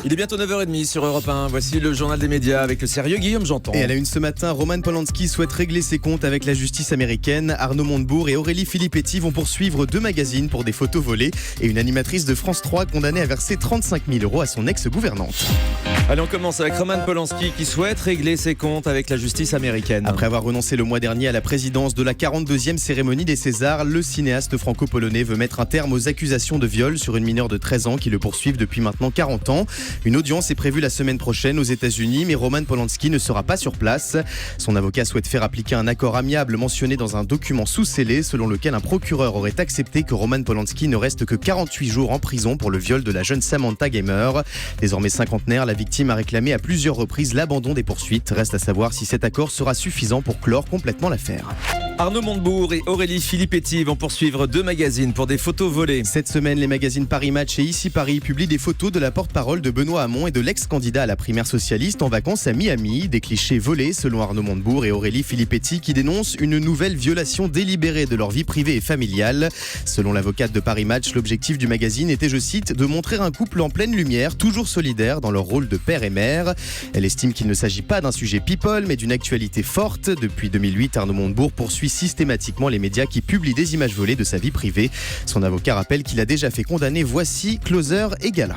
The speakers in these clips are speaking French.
Il est bientôt 9h30 sur Europe 1. Voici le journal des médias avec le sérieux Guillaume Janton. Et à la une ce matin, Roman Polanski souhaite régler ses comptes avec la justice américaine. Arnaud Montebourg et Aurélie Filippetti vont poursuivre 2 magazines pour des photos volées et une animatrice de France 3 condamnée à verser 35 000 € à son ex-gouvernante. Allez, on commence avec Roman Polanski qui souhaite régler ses comptes avec la justice américaine. Après avoir renoncé le mois dernier à la présidence de la 42e cérémonie des Césars, le cinéaste franco-polonais veut mettre un terme aux accusations de viol sur une mineure de 13 ans qui le poursuivent depuis maintenant 40 ans. Une audience est prévue la semaine prochaine aux États-Unis, mais Roman Polanski ne sera pas sur place. Son avocat souhaite faire appliquer un accord amiable mentionné dans un document sous scellé selon lequel un procureur aurait accepté que Roman Polanski ne reste que 48 jours en prison pour le viol de la jeune Samantha Gamer. Désormais cinquantenaire, la victime a réclamé à plusieurs reprises l'abandon des poursuites. Reste à savoir si cet accord sera suffisant pour clore complètement l'affaire. Arnaud Montebourg et Aurélie Filippetti vont poursuivre 2 magazines pour des photos volées. Cette semaine, les magazines Paris Match et Ici Paris publient des photos de la porte-parole de Benoît Hamon et de l'ex-candidat à la primaire socialiste en vacances à Miami. Des clichés volés selon Arnaud Montebourg et Aurélie Filippetti qui dénoncent une nouvelle violation délibérée de leur vie privée et familiale. Selon l'avocate de Paris Match, l'objectif du magazine était, je cite, de montrer un couple en pleine lumière, toujours solidaire dans leur rôle de père et mère. Elle estime qu'il ne s'agit pas d'un sujet people, mais d'une actualité forte. Depuis 2008, Arnaud Montebourg poursuit systématiquement les médias qui publient des images volées de sa vie privée. Son avocat rappelle qu'il a déjà fait condamner Voici, Closer et Gala.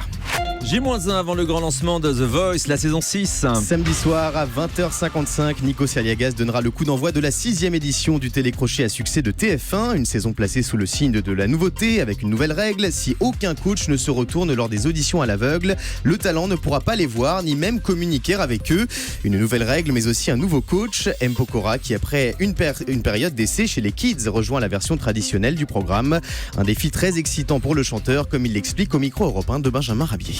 J-1 avant le grand lancement de The Voice, la saison 6. Samedi soir à 20h55, Nikos Aliagas donnera le coup d'envoi de la 6e édition du télécrochet à succès de TF1. Une saison placée sous le signe de la nouveauté avec une nouvelle règle. Si aucun coach ne se retourne lors des auditions à l'aveugle, le talent ne pourra pas les voir ni même communiquer avec eux. Une nouvelle règle mais aussi un nouveau coach, M. Pokora, qui après une période d'essai chez les Kids rejoint la version traditionnelle du programme. Un défi très excitant pour le chanteur comme il l'explique au micro européen de Benjamin Rabier.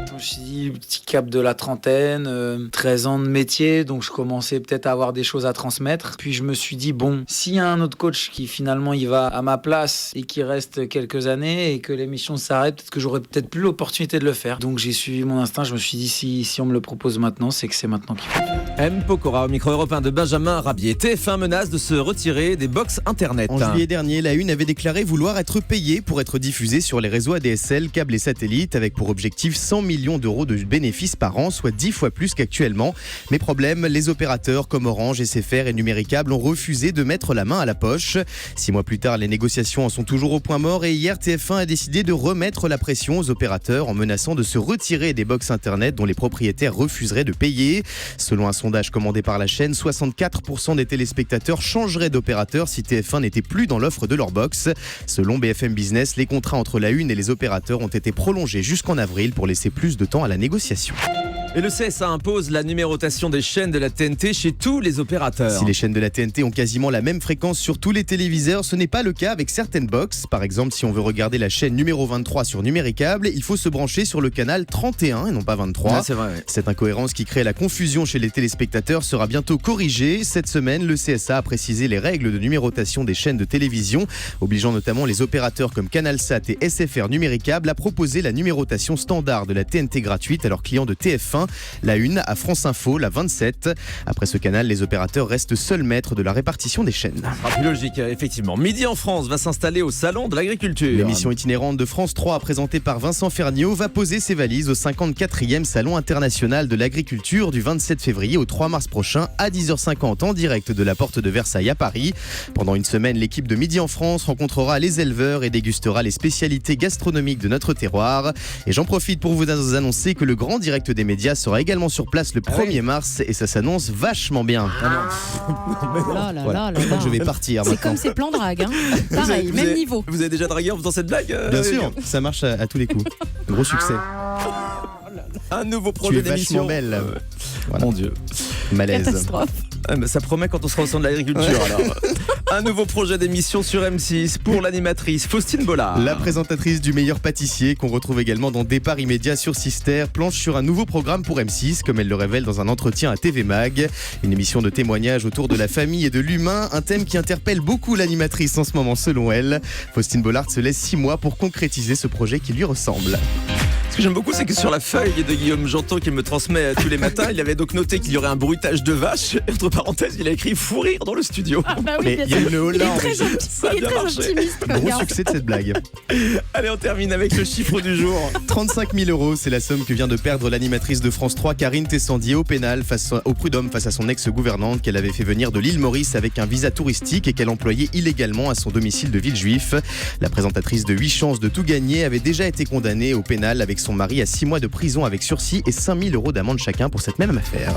Je me suis dit, petit cap de la trentaine, 13 ans de métier, donc je commençais peut-être à avoir des choses à transmettre. Puis je me suis dit, bon, s'il y a un autre coach qui finalement il va à ma place et qui reste quelques années et que l'émission s'arrête, peut-être que j'aurais peut-être plus l'opportunité de le faire. Donc j'ai suivi mon instinct, je me suis dit, si on me le propose maintenant, c'est que c'est maintenant qu'il faut le faire. M. Pokora au micro européen de Benjamin Rabier. TF1 menace de se retirer des box internet. En juillet dernier, la Une avait déclaré vouloir être payée pour être diffusée sur les réseaux ADSL, câbles et satellites, avec pour objectif 100 millions d'euros de bénéfices par an, soit 10 fois plus qu'actuellement. Mais problème, les opérateurs comme Orange, SFR et Numéricable ont refusé de mettre la main à la poche. 6 mois plus tard, les négociations en sont toujours au point mort et hier, TF1 a décidé de remettre la pression aux opérateurs en menaçant de se retirer des box internet dont les propriétaires refuseraient de payer. Selon un sondage commandé par la chaîne, 64% des téléspectateurs changeraient d'opérateur si TF1 n'était plus dans l'offre de leur box. Selon BFM Business, les contrats entre la Une et les opérateurs ont été prolongés jusqu'en avril pour laisser plus de temps à la négociation. Et le CSA impose la numérotation des chaînes de la TNT chez tous les opérateurs. Si les chaînes de la TNT ont quasiment la même fréquence sur tous les téléviseurs, ce n'est pas le cas avec certaines box. Par exemple, si on veut regarder la chaîne numéro 23 sur Numéricable, il faut se brancher sur le canal 31 et non pas 23. Ah, c'est vrai, ouais. Cette incohérence qui crée la confusion chez les téléspectateurs sera bientôt corrigée. Cette semaine, le CSA a précisé les règles de numérotation des chaînes de télévision, obligeant notamment les opérateurs comme CanalSat et SFR Numéricable à proposer la numérotation standard de la TNT gratuite à leurs clients de TF1. La Une à France Info, la 27. Après ce canal, les opérateurs restent seuls maîtres de la répartition des chaînes. Plus logique, effectivement. Midi en France va s'installer au Salon de l'Agriculture. L'émission itinérante de France 3, présentée par Vincent Ferniaud, va poser ses valises au 54e Salon international de l'agriculture du 27 février au 3 mars prochain à 10h50 en direct de la porte de Versailles à Paris. Pendant une semaine, l'équipe de Midi en France rencontrera les éleveurs et dégustera les spécialités gastronomiques de notre terroir. Et j'en profite pour vous annoncer que le grand direct des médias sera également sur place le 1er mars et ça s'annonce vachement bien. Voilà. Je vais partir C'est maintenant. comme ces plans drague, hein. Pareil, même niveau. Vous avez déjà dragué en faisant cette blague Bien sûr, ça marche à tous les coups. Gros succès. Un nouveau Tu projet es vachement d'émission. belle. Voilà. Mon Dieu. Malaise. Catastrophe. Ça promet quand on sera au centre de l'agriculture. Alors. Un nouveau projet d'émission sur M6 pour l'animatrice Faustine Bollard. La présentatrice du meilleur pâtissier qu'on retrouve également dans Départ immédiat sur Sister planche sur un nouveau programme pour M6 comme elle le révèle dans un entretien à TV Mag. Une émission de témoignages autour de la famille et de l'humain, un thème qui interpelle beaucoup l'animatrice en ce moment selon elle. Faustine Bollard se laisse 6 mois pour concrétiser ce projet qui lui ressemble. Ce que j'aime beaucoup, c'est que sur la feuille de Guillaume Janton qu'il me transmet tous les matins, il avait donc noté qu'il y aurait un bruitage de vache. Et entre parenthèses, il a écrit fou rire dans le studio. Ah bah oui, Mais bien il y a sûr. une haut Il là. est très, Ça a il est bien très marché. optimiste. comme Gros gars. succès de cette blague. Allez, on termine avec le chiffre du jour. 35 000 €, c'est la somme que vient de perdre l'animatrice de France 3, Karine Tessandier, au pénal au prud'homme face à son ex-gouvernante qu'elle avait fait venir de l'île Maurice avec un visa touristique et qu'elle employait illégalement à son domicile de Villejuif. La présentatrice de 8 chances de tout gagner avait déjà été condamnée au pénal avec son mari à 6 mois de prison avec sursis et 5 000 € d'amende chacun pour cette même affaire.